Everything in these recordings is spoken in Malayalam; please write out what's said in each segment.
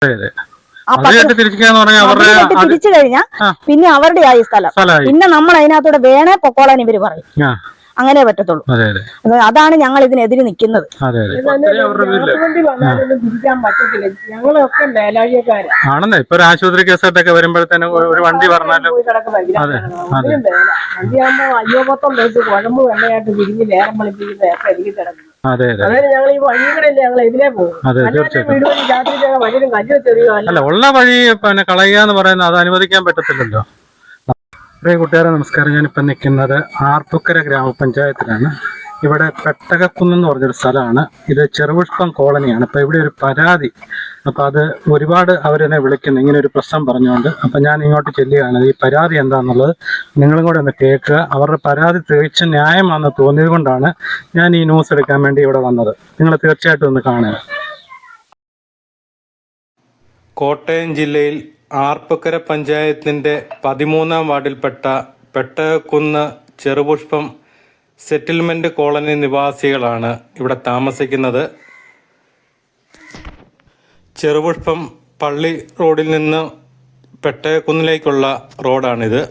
ആ പത്ത് തിരിച്ചു കഴിഞ്ഞാൽ പിന്നെ അവരുടെ ആയി സ്ഥലം. പിന്നെ നമ്മൾ അതിനകത്തൂടെ വേണേ പൊക്കോളാൻ ഇവര് പറയും. അങ്ങനെ പറ്റത്തുള്ളൂ. അതാണ് ഞങ്ങൾ ഇതിനെതിരെ നിൽക്കുന്നത്. ആണെന്നേ ഇപ്പൊ ഒരു ആശുപത്രി കേസായിട്ടൊക്കെ വരുമ്പോഴത്തേനും ഒരു വണ്ടി പറഞ്ഞാലും വണ്ടിയാകുമ്പോ അയ്യോപത്തം തൊട്ട് കുഴമ്പ് വെള്ളയായിട്ട് തിരിഞ്ഞ് നേരം വെളുപ്പിക്കുന്നതൊക്കെ എനിക്ക് കിടക്കുന്നു. അതായത് ഞങ്ങൾ ഈ വഴികളല്ലേ ഞങ്ങൾ എതിരെ പോകും. വീട് വഴി രാത്രി വഴിയും കല്ല് ചെറിയോ അല്ല ഉള്ള വഴി പിന്നെ കളയുക എന്ന് പറയുന്നത് അത് അനുവദിക്കാൻ പറ്റത്തില്ലല്ലോ. പ്രിയ കൂട്ടുകാരെ നമസ്കാരം. ഞാനിപ്പോൾ നിൽക്കുന്നത് ആർപ്പുക്കര ഗ്രാമപഞ്ചായത്തിലാണ്. ഇവിടെ പെട്ടകക്കുന്നെന്ന് പറഞ്ഞൊരു സ്ഥലമാണ്. ഇത് ചെറുപുഷ്പം കോളനിയാണ്. അപ്പോൾ ഇവിടെ ഒരു പരാതി, അപ്പോൾ അത് ഒരുപാട് അവരെന്നെ വിളിക്കുന്നു ഇങ്ങനെ ഒരു പ്രശ്നം പറഞ്ഞുകൊണ്ട്. അപ്പം ഞാൻ ഇങ്ങോട്ട് ചെല്ലുകയാണ്. ഈ പരാതി എന്താണെന്നുള്ളത് നിങ്ങളും കൂടെ ഒന്ന് കേൾക്കുക. അവരുടെ പരാതി തികച്ചും ന്യായമാണെന്ന് തോന്നിയത് കൊണ്ടാണ് ഞാൻ ഈ ന്യൂസ് എടുക്കാൻ വേണ്ടി ഇവിടെ വന്നത്. നിങ്ങൾ തീർച്ചയായിട്ടും ഒന്ന് കാണുക. കോട്ടയം ജില്ലയിൽ ആർപ്പുക്കര പഞ്ചായത്തിൻ്റെ 13-ാം വാർഡിൽപ്പെട്ട പെട്ടകക്കുന്ന് ചെറുപുഷ്പം സെറ്റിൽമെൻറ്റ് കോളനി നിവാസികളാണ് ഇവിടെ താമസിക്കുന്നത്. ചെറുപുഷ്പം പള്ളി റോഡിൽ നിന്ന് പെട്ടകക്കുന്നിലേക്കുള്ള റോഡാണിത്.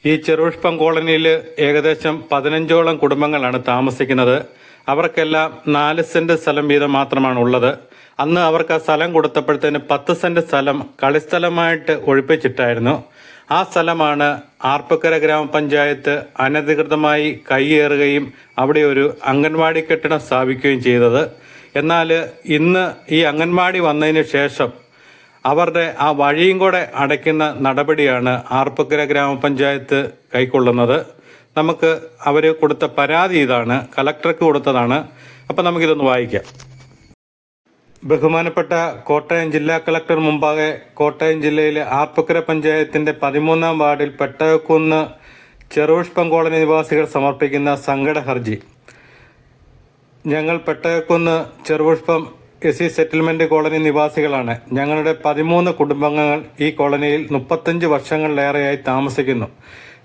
ഈ ചെറുപുഷ്പം കോളനിയിൽ ഏകദേശം 15ഓളം കുടുംബങ്ങളാണ് താമസിക്കുന്നത്. അവർക്കെല്ലാം 4 സെൻറ്റ് സ്ഥലം വീതം മാത്രമാണ് ഉള്ളത്. അന്ന് അവർക്ക് ആ സ്ഥലം കൊടുത്തപ്പോഴത്തേന് 10 സെൻറ്റ് സ്ഥലം കളിസ്ഥലമായിട്ട് ഒഴിപ്പിച്ചിട്ടായിരുന്നു. ആ സ്ഥലമാണ് ആർപ്പുക്കര ഗ്രാമപഞ്ചായത്ത് അനധികൃതമായി കൈയേറുകയും അവിടെ ഒരു അംഗൻവാടി കെട്ടിടം സ്ഥാപിക്കുകയും ചെയ്തത്. എന്നാൽ ഇന്ന് ഈ അംഗൻവാടി വന്നതിന് ശേഷം അവരുടെ ആ വഴിയും കൂടെ അടയ്ക്കുന്ന നടപടിയാണ് ആർപ്പുക്കര ഗ്രാമപഞ്ചായത്ത് കൈക്കൊള്ളുന്നത്. നമുക്ക് അവർ കൊടുത്ത പരാതി ഇതാണ്, കലക്ടർക്ക് കൊടുത്തതാണ്. അപ്പം നമുക്കിതൊന്ന് വായിക്കാം. ബഹുമാനപ്പെട്ട കോട്ടയം ജില്ലാ കളക്ടർ മുമ്പാകെ കോട്ടയം ജില്ലയിലെ ആർപ്പുക്കര പഞ്ചായത്തിന്റെ 13-ാം വാർഡിൽ പെട്ടകക്കുന്ന് ചെറുപുഷ്പം കോളനി നിവാസികൾ സമർപ്പിക്കുന്ന സങ്കട ഹർജി. ഞങ്ങൾ പെട്ടകക്കുന്ന് ചെറുപുഷ്പം SC സെറ്റിൽമെന്റ് കോളനി നിവാസികളാണ്. ഞങ്ങളുടെ 13 കുടുംബങ്ങൾ ഈ കോളനിയിൽ 35 വർഷങ്ങളിലേറെയായി താമസിക്കുന്നു.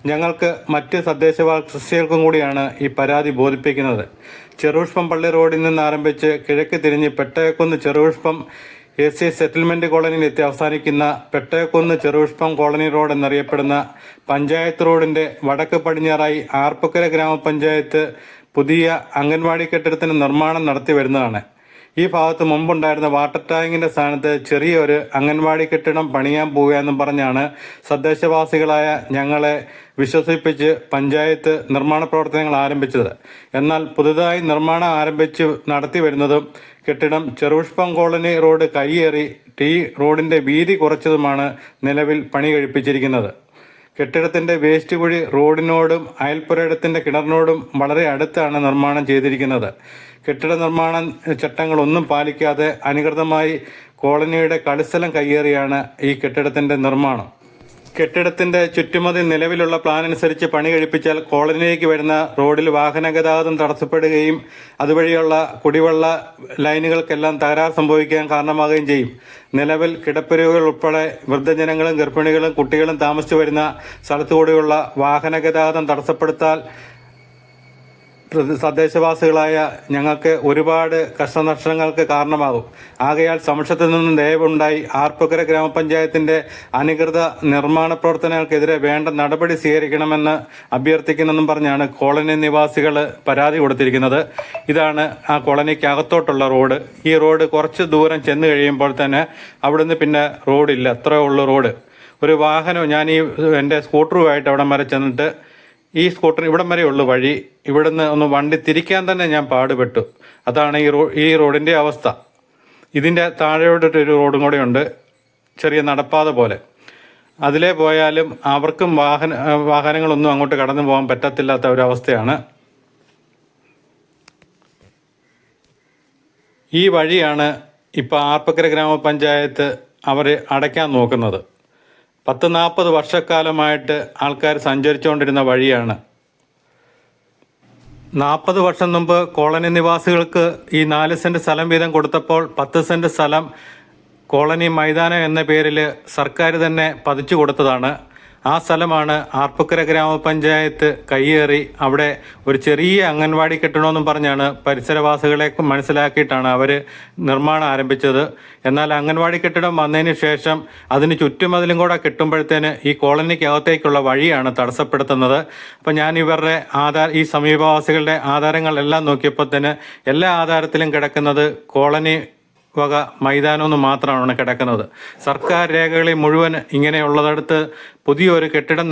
ഞങ്ങൾക്ക് മറ്റ് തദ്ദേശവാസികൾക്കും കൂടിയാണ് ഈ പരാതി ബോധിപ്പിക്കുന്നത്. ചെറുപുഷ്പം പള്ളി റോഡിൽ നിന്ന് ആരംഭിച്ച് കിഴക്ക് തിരിഞ്ഞ് പെട്ടകക്കുന്ന് ചെറുപുഷ്പം SC സെറ്റിൽമെന്റ് കോളനിയിൽ എത്തി അവസാനിക്കുന്ന പെട്ടകക്കുന്ന് ചെറുപുഷ്പം കോളനി റോഡ് എന്നറിയപ്പെടുന്ന പഞ്ചായത്ത് റോഡിന്റെ വടക്ക് പടിഞ്ഞാറായി ആർപ്പുക്കര ഗ്രാമപഞ്ചായത്ത് പുതിയ അംഗൻവാടി കെട്ടിടത്തിന് നിർമ്മാണം നടത്തി വരുന്നതാണ്. ഈ ഭാഗത്ത് മുമ്പുണ്ടായിരുന്ന വാട്ടർ ടാങ്കിന്റെ സ്ഥാനത്ത് ചെറിയൊരു അംഗൻവാടി കെട്ടിടം പണിയാൻ പോവുകയെന്നും പറഞ്ഞാണ് തദ്ദേശവാസികളായ ഞങ്ങളെ വിശ്വസിപ്പിച്ച് പഞ്ചായത്ത് നിർമ്മാണ പ്രവർത്തനങ്ങൾ ആരംഭിച്ചത്. എന്നാൽ പുതുതായി നിർമ്മാണം ആരംഭിച്ച് നടത്തി വരുന്നതും കെട്ടിടം ചെറുപുഷ്പം കോളനി റോഡ് കൈയേറി റോഡിന്റെ വീതി കുറച്ചതുമാണ് നിലവിൽ പണി കഴിപ്പിച്ചിരിക്കുന്നത്. കെട്ടിടത്തിന്റെ വേസ്റ്റ് കുഴി റോഡിനോടും അയൽപ്പുരയിടത്തിന്റെ കിണറിനോടും വളരെ അടുത്താണ് നിർമ്മാണം ചെയ്തിരിക്കുന്നത്. കെട്ടിട നിർമ്മാണ ചട്ടങ്ങളൊന്നും പാലിക്കാതെ അനധികൃതമായി കോളനിയുടെ കളിസ്ഥലം കയ്യേറിയാണ് ഈ കെട്ടിടത്തിന്റെ നിർമ്മാണം. കെട്ടിടത്തിന്റെ ചുറ്റുമതിൽ നിലവിലുള്ള പ്ലാൻ അനുസരിച്ച് പണി കഴിപ്പിച്ചാൽ കോളനിയിലേക്ക് വരുന്ന റോഡിൽ വാഹന ഗതാഗതം തടസ്സപ്പെടുകയും അതുവഴിയുള്ള കുടിവെള്ള ലൈനുകൾക്കെല്ലാം തകരാർ സംഭവിക്കാൻ കാരണമാകുകയും ചെയ്യും. നിലവിൽ കിടപ്പുരകൾ ഉൾപ്പെടെ വൃദ്ധജനങ്ങളും ഗർഭിണികളും കുട്ടികളും താമസിച്ചു വരുന്ന സ്ഥലത്തുകൂടിയുള്ള വാഹന ഗതാഗതം തടസ്സപ്പെടുത്താൽ തദ്ദേശവാസികളായ ഞങ്ങൾക്ക് ഒരുപാട് കഷ്ടനഷ്ടങ്ങൾക്ക് കാരണമാകും. ആകയാൽ സമക്ഷത്തിൽ നിന്നും ദയവുണ്ടായി ആർപ്പുക്കര ഗ്രാമപഞ്ചായത്തിന്റെ അനധികൃത നിർമ്മാണ പ്രവർത്തനങ്ങൾക്കെതിരെ വേണ്ട നടപടി സ്വീകരിക്കണമെന്ന് അഭ്യർത്ഥിക്കുന്നെന്നും പറഞ്ഞാണ് കോളനി നിവാസികൾ പരാതി കൊടുത്തിരിക്കുന്നത്. ഇതാണ് ആ കോളനിക്കകത്തോട്ടുള്ള റോഡ്. ഈ റോഡ് കുറച്ച് ദൂരം ചെന്ന് കഴിയുമ്പോൾ തന്നെ അവിടുന്ന് പിന്നെ റോഡില്ല, അത്രേ ഉള്ളൂ റോഡ്. ഒരു വാഹനം ഞാൻ എൻ്റെ സ്കൂട്ടറുമായിട്ട് അവിടം വരെ ചെന്നിട്ട് ഈ സ്കൂട്ടർ ഇവിടം വരെ ഉള്ളു വഴി. ഇവിടുന്ന് ഒന്ന് വണ്ടി തിരിക്കാൻ തന്നെ ഞാൻ പാടുപെട്ടു. അതാണ് ഈ റോഡിൻ്റെ അവസ്ഥ. ഇതിൻ്റെ താഴെയോട്ടൊരു റോഡും കൂടെ ഉണ്ട്, ചെറിയ നടപ്പാത പോലെ. അതിലേ പോയാലും അവർക്കും വാഹനങ്ങളൊന്നും അങ്ങോട്ട് കടന്നു പോകാൻ പറ്റത്തില്ലാത്ത ഒരവസ്ഥയാണ്. ഈ വഴിയാണ് ഇപ്പോൾ ആർപ്പുക്കര ഗ്രാമപഞ്ചായത്ത് അവർ അടയ്ക്കാൻ നോക്കുന്നത്. 40 വർഷക്കാലമായിട്ട് ആൾക്കാർ സഞ്ചരിച്ചുകൊണ്ടിരുന്ന വഴിയാണ്. 40 വർഷം മുമ്പ് കോളനി നിവാസികൾക്ക് ഈ 4 സെൻറ്റ് സ്ഥലം വീതം കൊടുത്തപ്പോൾ 10 സെൻറ്റ് സ്ഥലം കോളനി മൈതാനം എന്ന പേരിൽ സർക്കാർ തന്നെ പതിച്ചു കൊടുത്തതാണ്. ആ സ്ഥലമാണ് ആർപ്പുക്കര ഗ്രാമപഞ്ചായത്ത് കയ്യേറി അവിടെ ഒരു ചെറിയ അംഗൻവാടി കെട്ടണമെന്നും പറഞ്ഞാണ് പരിസരവാസികളെ മനസ്സിലാക്കിയിട്ടാണ് അവർ നിർമ്മാണം ആരംഭിച്ചത്. എന്നാൽ അംഗൻവാടി കെട്ടിടം വന്നതിന് ശേഷം അതിന് ചുറ്റുമതിലും കൂടെ കെട്ടുമ്പോഴത്തേന് ഈ കോളനിക്കകത്തേക്കുള്ള വഴിയാണ് തടസ്സപ്പെടുത്തുന്നത്. അപ്പം ഞാൻ ഇവരുടെ ഈ സമീപവാസികളുടെ ആധാരങ്ങളെല്ലാം നോക്കിയപ്പോൾ തന്നെ എല്ലാ ആധാരത്തിലും കിടക്കുന്നത് കോളനി വക മൈതാനമൊന്നും മാത്രമാണ് കിടക്കുന്നത്. സർക്കാർ രേഖകളിൽ മുഴുവൻ ഇങ്ങനെയുള്ളടത്ത് പുതിയൊരു കെട്ടിടം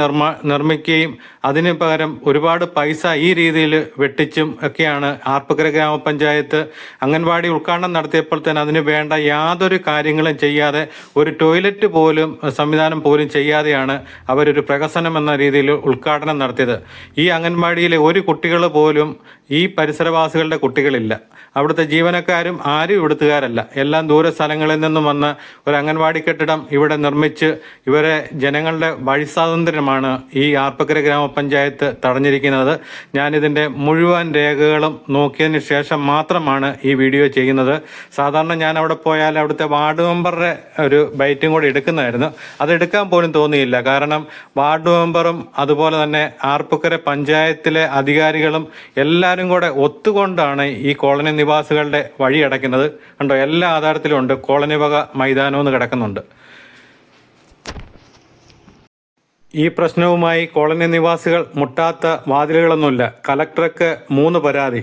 നിർമ്മിക്കുകയും അതിന് പകരം ഒരുപാട് പൈസ ഈ രീതിയിൽ വെട്ടിച്ചും ഒക്കെയാണ് ആർപ്പുക്കര ഗ്രാമപഞ്ചായത്ത് അംഗൻവാടി ഉദ്ഘാടനം നടത്തിയപ്പോൾ തന്നെ അതിന് വേണ്ട യാതൊരു കാര്യങ്ങളും ചെയ്യാതെ ഒരു ടോയ്ലറ്റ് പോലും സംവിധാനം പോലും ചെയ്യാതെയാണ് അവരൊരു പ്രഹസനം എന്ന രീതിയിൽ ഉദ്ഘാടനം നടത്തിയത്. ഈ അംഗൻവാടിയിലെ ഒരു കുട്ടികൾ പോലും ഈ പരിസരവാസികളുടെ കുട്ടികളില്ല. അവിടുത്തെ ജീവനക്കാരും ആരും ഇവിടുത്തുകാരല്ല. എല്ലാം ദൂര സ്ഥലങ്ങളിൽ നിന്നും വന്ന് ഒരു അംഗൻവാടി കെട്ടിടം ഇവിടെ നിർമ്മിച്ച് ഇവരെ ജനങ്ങളുടെ വഴി സ്വാതന്ത്ര്യമാണ് ഈ ആർപ്പക്കര ഗ്രാമപഞ്ചായത്ത് തടഞ്ഞിരിക്കുന്നത്. ഞാനിതിൻ്റെ മുഴുവൻ രേഖകളും നോക്കിയതിന് ശേഷം മാത്രമാണ് ഈ വീഡിയോ ചെയ്യുന്നത്. സാധാരണ ഞാൻ അവിടെ പോയാൽ അവിടുത്തെ വാർഡ് മെമ്പറുടെ ഒരു ബൈറ്റും കൂടി എടുക്കുന്നതായിരുന്നു. അതെടുക്കാൻ പോലും തോന്നിയില്ല. കാരണം വാർഡ് മെമ്പറും അതുപോലെ തന്നെ ആർപ്പക്കര പഞ്ചായത്തിലെ അധികാരികളും എല്ലാവരും കൂടെ ഒത്തുകൊണ്ടാണ് ഈ കോളനി നിവാസികളുടെ വഴി അടയ്ക്കുന്നത്. കണ്ടോ, എല്ലാ ആധാരത്തിലും ഉണ്ട് കോളനി വക മൈതാനമെന്ന് കിടക്കുന്നുണ്ട്. ഈ പ്രശ്നവുമായി കോളനി നിവാസികൾ മുട്ടാത്ത വാതിലുകളൊന്നുമില്ല. കലക്ടർക്ക് 3 പരാതി.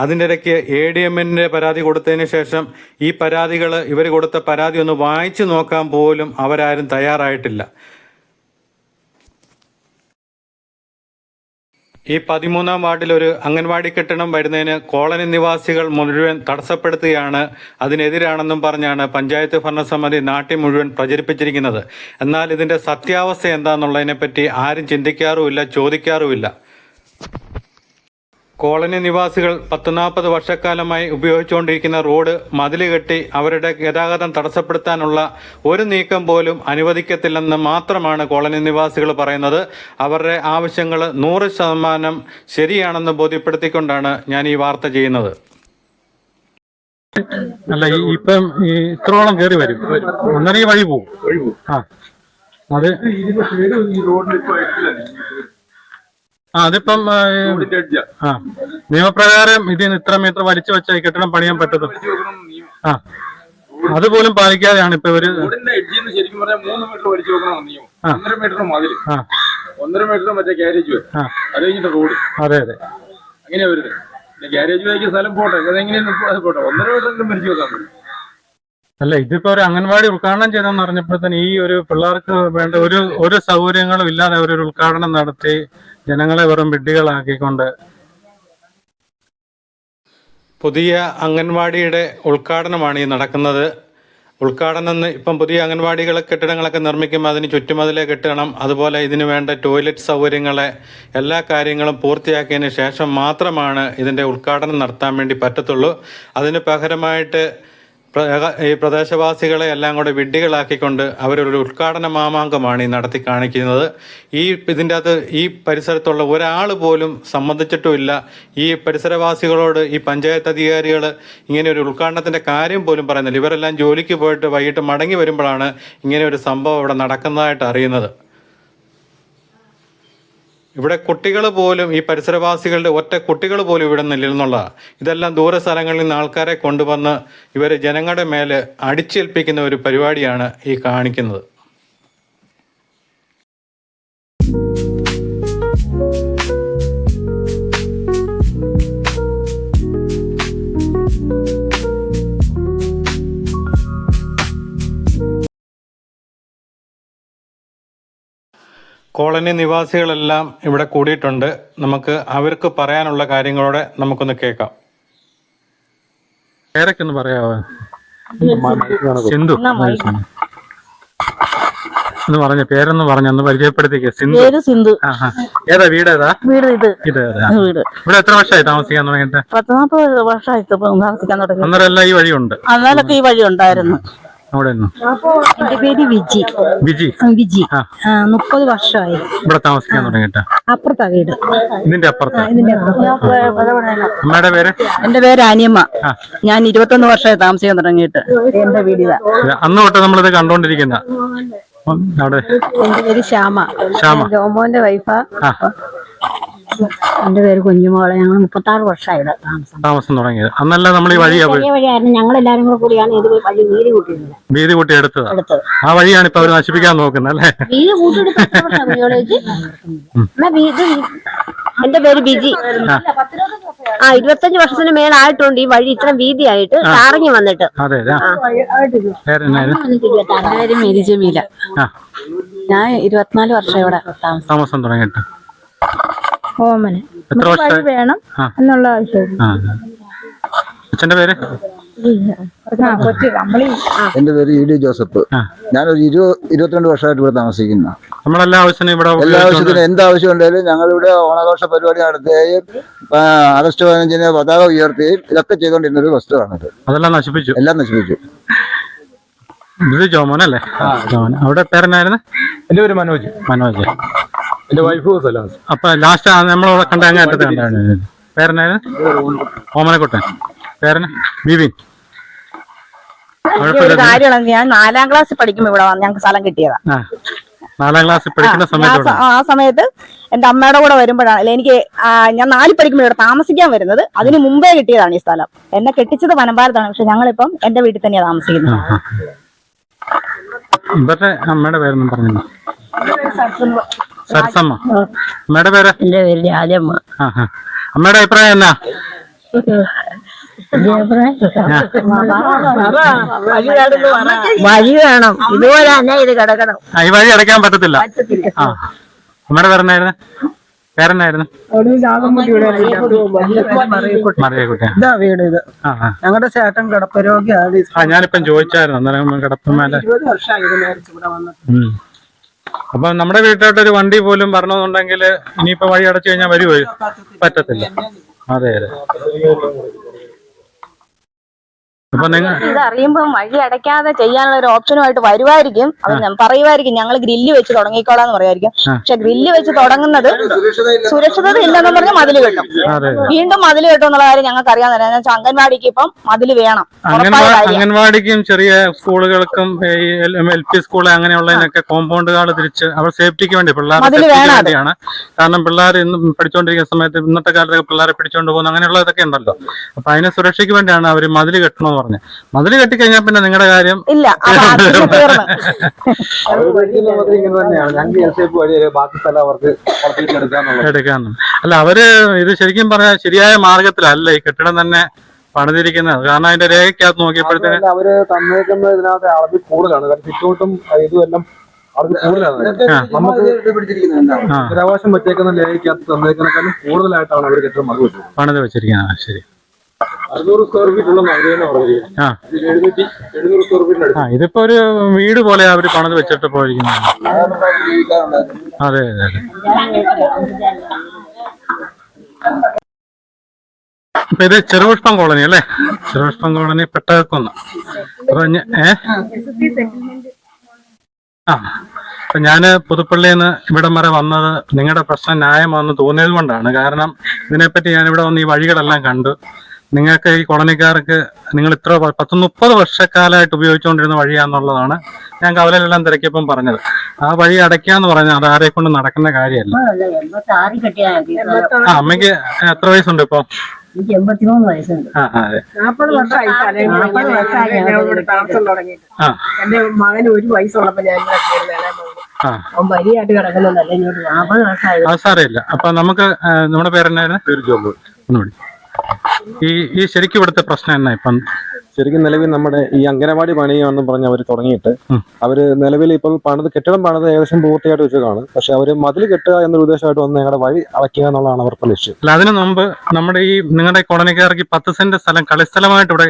അതിൻ്റെ ഇടയ്ക്ക് ADMന്റെ പരാതി കൊടുത്തതിന് ശേഷം ഈ പരാതികൾ ഇവർ കൊടുത്ത പരാതി ഒന്ന് വായിച്ചു നോക്കാൻ പോലും അവരാരും തയ്യാറായിട്ടില്ല. ഈ 13-ാം വാർഡിൽ ഒരു അംഗൻവാടി കെട്ടിടം വരുന്നതിന് കോളനി നിവാസികൾ മുഴുവൻ തടസ്സപ്പെടുത്തുകയാണ്, അതിനെതിരാണെന്നും പറഞ്ഞാണ് പഞ്ചായത്ത് ഭരണസമിതി നാട്ടിൽ മുഴുവൻ പ്രചരിപ്പിച്ചിരിക്കുന്നത്. എന്നാൽ ഇതിൻ്റെ സത്യാവസ്ഥ എന്താണെന്നുള്ളതിനെപ്പറ്റി ആരും ചിന്തിക്കാറുമില്ല, ചോദിക്കാറുമില്ല. കോളനി നിവാസികൾ 10-40 വർഷക്കാലമായി ഉപയോഗിച്ചുകൊണ്ടിരിക്കുന്ന റോഡ് മതിൽ കെട്ടി അവരുടെ ഗതാഗതം തടസ്സപ്പെടുത്താനുള്ള ഒരു നീക്കം പോലും അനുവദിക്കത്തില്ലെന്ന് മാത്രമാണ് കോളനി നിവാസികൾ പറയുന്നത്. അവരുടെ ആവശ്യങ്ങൾ 100% ശരിയാണെന്ന് ബോധ്യപ്പെടുത്തിക്കൊണ്ടാണ് ഞാൻ ഈ വാർത്ത ചെയ്യുന്നത്. അല്ല, ഇപ്പം ഇത്രോളം കയറി വരും, ഒന്നര ഈ വഴി പോകും. അത് അതിപ്പം നിയമപ്രകാരം ഇതിന് ഇത്ര മീറ്റർ വലിച്ചു വെച്ച കെട്ടിടം പണിയാൻ പറ്റത്തും. അതുപോലും പാലിക്കാതെയാണ് ഇപ്പൊ ഇവര് ശരിക്കും പറഞ്ഞാൽ 3 മീറ്റർ വലിച്ചു വെക്കണം നിയമം. 1.5 മീറ്റർ മതിൽ, 1.5 മീറ്റർ മറ്റേ കാരേജ്, അത് കഴിഞ്ഞിട്ട് റോഡ്. അതെ അതെ, അങ്ങനെയാ വരുന്നത്. കാരേജ് വായിക്കുന്ന സ്ഥലം പോട്ടെ, അതെങ്ങനെയാണ് പോട്ടെ, 1.5 മീറ്റർ വലിച്ചു വെക്കാൻ പറ്റും. അല്ല, ഇതിപ്പോ ഒരു അംഗൻവാടി ഉദ്ഘാടനം ചെയ്തെന്ന് പറഞ്ഞപ്പോഴത്തേന് ഈ ഒരു പിള്ളേർക്ക് വേണ്ട ഒരു സൗകര്യങ്ങളും ഇല്ലാതെ അവരൊരു ഉദ്ഘാടനം നടത്തി ജനങ്ങളെ വെറും വിഡ്ഢികളാക്കിക്കൊണ്ട്. പുതിയ അംഗൻവാടിയുടെ ഉദ്ഘാടനമാണ് ഈ നടക്കുന്നത്. ഉദ്ഘാടനം ഇപ്പം പുതിയ കെട്ടിടങ്ങളൊക്കെ നിർമ്മിക്കുമ്പോൾ അതിന് ചുറ്റുമതിലെ കെട്ടണം, അതുപോലെ ഇതിന് വേണ്ട ടോയ്ലറ്റ് സൗകര്യങ്ങളെ എല്ലാ കാര്യങ്ങളും പൂർത്തിയാക്കിയതിന് ശേഷം മാത്രമാണ് ഇതിൻ്റെ ഉദ്ഘാടനം നടത്താൻ വേണ്ടി പറ്റത്തുള്ളൂ. അതിന് പകരമായിട്ട് ഈ പ്രദേശവാസികളെ എല്ലാം കൂടെ വിഡ്ഢികളാക്കിക്കൊണ്ട് അവരൊരു ഉദ്ഘാടന മാമാങ്കമാണ് ഈ നടത്തി കാണിക്കുന്നത്. ഇതിൻ്റെ അകത്ത് ഈ പരിസരത്തുള്ള ഒരാൾ പോലും സമ്മതിച്ചിട്ടുമില്ല. ഈ പരിസരവാസികളോട് ഈ പഞ്ചായത്ത് അധികാരികൾ ഇങ്ങനെ ഒരു ഉദ്ഘാടനത്തിൻ്റെ കാര്യം പോലും പറയുന്നില്ല. ഇവരെല്ലാം ജോലിക്ക് പോയിട്ട് വൈകിട്ട് മടങ്ങി വരുമ്പോഴാണ് ഇങ്ങനെ ഒരു സംഭവം ഇവിടെ നടക്കുന്നതായിട്ട് അറിയുന്നത്. ഇവിടെ കുട്ടികൾ പോലും, ഈ പരിസരവാസികളുടെ ഒറ്റ കുട്ടികൾ പോലും ഇവിടെ നിന്നില്ലെന്നുള്ളതാണ്. ഇതെല്ലാം ദൂര സ്ഥലങ്ങളിൽ നിന്ന് ആൾക്കാരെ കൊണ്ടുവന്ന് ഇവർ ജനങ്ങളുടെ മേലെ അടിച്ചേൽപ്പിക്കുന്ന ഒരു പരിപാടിയാണ് ഈ കാണിക്കുന്നത്. കോളനി നിവാസികളെല്ലാം ഇവിടെ കൂടിയിട്ടുണ്ട്. നമുക്ക് അവർക്ക് പറയാനുള്ള കാര്യങ്ങളോടെ നമുക്കൊന്ന് കേൾക്കാം. പേരൊക്കെ പറയാവോ? സിന്ധു എന്ന് പറഞ്ഞ പേരൊന്ന് പറഞ്ഞൊന്ന് പരിചയപ്പെടുത്തിക്കേ. സിന്ധു. ഏതാ വീട്? ഏതാ വീട്? ഇത് ഇവിടെ എത്ര വർഷമായി താമസിക്കാൻ തുടങ്ങിയിട്ട്? 40 വർഷമായി താമസിക്കാൻ തുടങ്ങി. അന്നേരം ഈ വഴിയുണ്ട്? അന്നേരമൊക്കെ ഈ വഴി ഉണ്ടായിരുന്നു. എന്റെ പേര് വിജി. 30 വർഷമായി ഇവിടെ താമസിക്കാൻ തുടങ്ങിയിട്ട്. അപ്പുറത്താ വീട്. ഇതിന്റെ അപ്പുറത്ത്? അമ്മയുടെ പേര്? എന്റെ പേര് അനിയമ്മ. ഞാൻ 21 വർഷമായി താമസിക്കാൻ തുടങ്ങിയിട്ട്. എന്റെ വീടിതാ. അന്ന് തൊട്ട് നമ്മളിത് കണ്ടോണ്ടിരിക്കുന്ന അവിടെ എന്റെ പേര് ശ്യാമ. ശ്യാമ. ഞാൻ ജോമോന്റെ വൈഫാ. ആ. എന്റെ പേര് കുഞ്ഞുമോളെ. ഞങ്ങൾ 36 വർഷമായിട്ട് താമസം തുടങ്ങിയത്. അന്നല്ല നമ്മൾ ഈ വഴിയാ പോയി വഴിയായിരുന്നു. ഞങ്ങൾ എല്ലാരും കൂടിയാണ് ഇത് വഴി വീതി കൂട്ടിയിരുന്നത്. വീതി കൂട്ടി എടുത്തത്. ആ വഴിയാണ് ഇപ്പൊ അവര് നശിപ്പിക്കാൻ നോക്കുന്നത് അല്ലേ? വീതി കൂട്ടിയെടുത്ത് എന്റെ പേര് ബിജി. 25 വർഷത്തിന് മേലായിട്ടുണ്ട് ഈ വഴി ഇത്ര വീതിയായിട്ട് ടാറിങ് വന്നിട്ട്. അതെ. എന്റെ പേര് മേരി ജമീല. ഞാൻ 24 വർഷം ഇവിടെ താമസം തുടങ്ങിയിട്ട്. ഓമന എത്ര വർഷം വേണം എന്നുള്ള ആവശ്യം. അച്ഛന്റെ പേര്? എന്റെ പേര് ഇ.ഡി. ജോസഫ്. ഞാനൊരു 22 വർഷമായിട്ട് ഇവിടെ താമസിക്കുന്ന. നമ്മളെല്ലാ ആവശ്യത്തിനും ഇവിടെ എല്ലാ ആവശ്യത്തിനും എന്താവശ്യം ഉണ്ടെങ്കിലും ഞങ്ങളിവിടെ ഓണാഘോഷ പരിപാടി നടത്തുകയും ആഗസ്റ്റ് 15-ന് പതാക ഉയർത്തുകയും ഇതൊക്കെ ചെയ്തുകൊണ്ടിരുന്ന ഒരു വസ്തുവാണിത്. അതെല്ലാം നശിപ്പിച്ചു. എല്ലാം നശിപ്പിച്ചു. ഇത് ജോമോനല്ലേ? അവിടെ പേരെന്നായിരുന്നു? എന്റെ പേര് മനോജ്. മനോജ്. എന്റെ വൈഫ് സലാം. അപ്പൊ ലാസ്റ്റ് നമ്മളവിടെ കണ്ട അങ്ങേറ്റത്ത് കണ്ടായിരുന്നു. പേരെന്നായിരുന്നു? ഓമനക്കുട്ടൻ. പേരന്? ബിബിൻ. ഒരു കാര്യമാണ്, ഞാൻ 4ാം ക്ലാസ്സിൽ പഠിക്കുമ്പോ ഇവിടെ ഞങ്ങൾക്ക് സ്ഥലം കിട്ടിയതാ. 4ാം ക്ലാസ്സിൽ പഠിക്കുന്ന സമയത്ത് ആ സമയത്ത് എന്റെ അമ്മയുടെ കൂടെ വരുമ്പോഴാണ് എനിക്ക് ഞാൻ 4 പഠിക്കുമ്പോൾ ഇവിടെ താമസിക്കാൻ വരുന്നത്. അതിന് മുമ്പേ കിട്ടിയതാണ് ഈ സ്ഥലം. എന്നെ കെട്ടിച്ചത് പനമ്പാലത്താണ്. പക്ഷെ ഞങ്ങളിപ്പം എന്റെ വീട്ടിൽ തന്നെയാണ് താമസിക്കുന്നത്. ഇവരുടെ അമ്മയുടെ പേരൊന്നും പറഞ്ഞില്ല. സരസമ്മ. അമ്മയുടെ പേര്? എന്റെ പേര് രാജമ്മ. അമ്മയുടെ അഭിപ്രായം എന്നാ? വഴി വേണം, ഇതുപോലെ തന്നെ ഇത് കിടക്കണം. ഈ വഴി അടയ്ക്കാൻ പറ്റത്തില്ല. അമ്മയുടെ പേരെന്നായിരുന്നു? പേരെന്നായിരുന്നു? മറിയക്കുട്ടി. ഇതാ വീട്. ഇത് ഞങ്ങളുടെ ചേട്ടൻ കിടപ്പരോഗിയാണ്. ഞാനിപ്പം ചോദിച്ചായിരുന്നു അന്നേരം കിടപ്പമേലെ. 20 വർഷമായി ഇത് മേടിച്ച് ഇവിടെ വന്നിട്ട്. അപ്പൊ നമ്മുടെ വീട്ടിലോട്ടൊരു വണ്ടി പോലും വരണമെന്നുണ്ടെങ്കിൽ ഇനിയിപ്പോ വഴി അടച്ചു കഴിഞ്ഞാൽ വരുമോ? പറ്റത്തില്ല. അതെ. അപ്പൊ നിങ്ങൾ ഇത് അറിയുമ്പോ വഴി അടയ്ക്കാതെ ചെയ്യാനുള്ള ഒരു ഓപ്ഷനുമായിട്ട് വരുമായിരിക്കും. അത് ഞാൻ പറയുമായിരിക്കും ഞങ്ങൾ ഗ്രില്ല് വെച്ച് തുടങ്ങിക്കോളാന്ന് പറയുമായിരിക്കും. പക്ഷെ ഗ്രില്ല് വെച്ച് തുടങ്ങുന്നത് സുരക്ഷിതത ഇല്ലെന്ന് പറഞ്ഞ് മതില് കെട്ടും. വീണ്ടും മതില് കെട്ടും എന്നുള്ള കാര്യം ഞങ്ങൾക്ക് അറിയാൻ. അംഗൻവാടിക്ക് ഇപ്പം മതില് വേണം. അംഗൻവാടിക്കും ചെറിയ സ്കൂളുകൾക്കും LP സ്കൂൾ അങ്ങനെയുള്ളതിനൊക്കെ കോമ്പൗണ്ടുകൾ തിരിച്ച് അവർ സേഫ്റ്റിക്ക് വേണ്ടി പിള്ളേർക്ക് വേണ്ടിയാണ്. കാരണം പിള്ളേർ ഇന്ന് പഠിച്ചുകൊണ്ടിരിക്കുന്ന സമയത്ത് ഇന്നത്തെ കാലത്തൊക്കെ പിള്ളേരെ പിടിച്ചോണ്ട് പോകുന്ന അങ്ങനെയുള്ളതൊക്കെ ഉണ്ടല്ലോ. അപ്പൊ അതിനെ സുരക്ഷയ്ക്ക് വേണ്ടിയാണ് അവർ മതില് കെട്ടണമെന്ന് പറഞ്ഞത്. മതില് കെട്ടിക്കഴിഞ്ഞാൽ പിന്നെ നിങ്ങളുടെ കാര്യം ഇല്ല. എടുക്കാന്ന്. അല്ല, അവര് ഇത് ശരിക്കും പറഞ്ഞാൽ ശരിയായ മാർഗത്തിലല്ല ഈ കെട്ടിടം തന്നെ പണിതിരിക്കുന്നത്. കാരണം അതിന്റെ രേഖയ്ക്കകത്ത് നോക്കിയപ്പോഴത്തേക്ക് അവര് തന്നേക്കുന്ന ഇതിനകത്ത് അളവിൽ കൂടുതലാണ്. കാരണം ചുറ്റോട്ടും ഇതും എല്ലാം അളവിൽ കൂടുതലാണ്. നമുക്ക് അവകാശം വെച്ചേക്കുന്ന രേഖയ്ക്കകത്ത് തന്നേക്കുന്നതിനേക്കാളും കൂടുതലായിട്ടാണ് അവർ കെട്ടിടം പണിത് വെച്ചിരിക്കുന്നത്. ശരി. 600 സ്ക്വയർ ഫീറ്റ് ഉള്ള പറഞ്ഞിരിക്കുന്നത്. 700 സ്ക്വയർ ഫീറ്റിനടുത്ത്. ഇതിപ്പോ ഒരു വീട് പോലെ അവര് പണിത് വെച്ചിട്ട് പോയിരിക്കുന്നത്. അതെ. അപ്പൊ ഇത് ചെറുപുഷ്പം കോളനി അല്ലേ? ചെറുപുഷ്പം കോളനി പെട്ടകക്കുന്ന്. അപ്പൊ അപ്പൊ ഞാന് പുതുപ്പള്ളിയിൽ നിന്ന് ഇവിടം വരെ വന്നത് നിങ്ങളുടെ പ്രശ്നം ന്യായമാണെന്ന് തോന്നിയത് കൊണ്ടാണ്. കാരണം ഇതിനെപ്പറ്റി ഞാൻ ഇവിടെ വന്ന് ഈ വഴികളെല്ലാം കണ്ടു. നിങ്ങൾക്ക് ഈ കോളനിക്കാർക്ക് നിങ്ങൾ ഇത്ര 10-30 വർഷക്കാലമായിട്ട് ഉപയോഗിച്ചുകൊണ്ടിരുന്ന വഴിയാന്നുള്ളതാണ് ഞാൻ കവലയിലെല്ലാം തിരക്കിയപ്പം പറഞ്ഞത്. ആ വഴി അടയ്ക്കാന്ന് പറഞ്ഞാൽ അത് ആരെ കൊണ്ട് നടക്കുന്ന കാര്യമല്ല. അമ്മയ്ക്ക് എത്ര വയസ്സുണ്ട് ഇപ്പൊ? 83 വയസ്സുണ്ട്. അതെ. 40 വർഷമായി താമസം തുടങ്ങിയിട്ട്. എന്റെ മകന് 1 വയസ്സുള്ളപ്പോ ഞാൻ അവൻ വരിയായിട്ട് കിടക്കുന്നുണ്ടല്ലേ ഇങ്ങോട്ട് 40 വർഷമായി. അത് സാരമില്ല. അപ്പൊ നമുക്ക് നമ്മുടെ പേരെന്നായിരുന്നു? ഒന്നുകൂടി ഈ ശരിക്കും ഇവിടുത്തെ പ്രശ്നം എന്നാ ഇപ്പം? ശരിക്കും നിലവിൽ നമ്മുടെ ഈ അംഗനവാടി പണിയാണെന്ന് പറഞ്ഞ് അവർ തുടങ്ങിയിട്ട് അവര് നിലവിൽ ഇപ്പോൾ കെട്ടിടം പണിത് ഏകദേശം പൂർത്തിയായിട്ട് വെച്ചതാണ്. പക്ഷെ അവര് മതിൽ കെട്ടുക എന്നൊരു ഉദ്ദേശമായിട്ട് വന്ന് ഞങ്ങളുടെ വഴി അടയ്ക്കുക എന്നുള്ളതാണ് അവർക്ക് ലക്ഷ്യം. അല്ല, അതിനു മുമ്പ് നമ്മുടെ ഈ നിങ്ങളുടെ കോളനിക്കാർക്ക് 10 സെന്റ് സ്ഥലം കളിസ്ഥലമായിട്ട് ഇവിടെ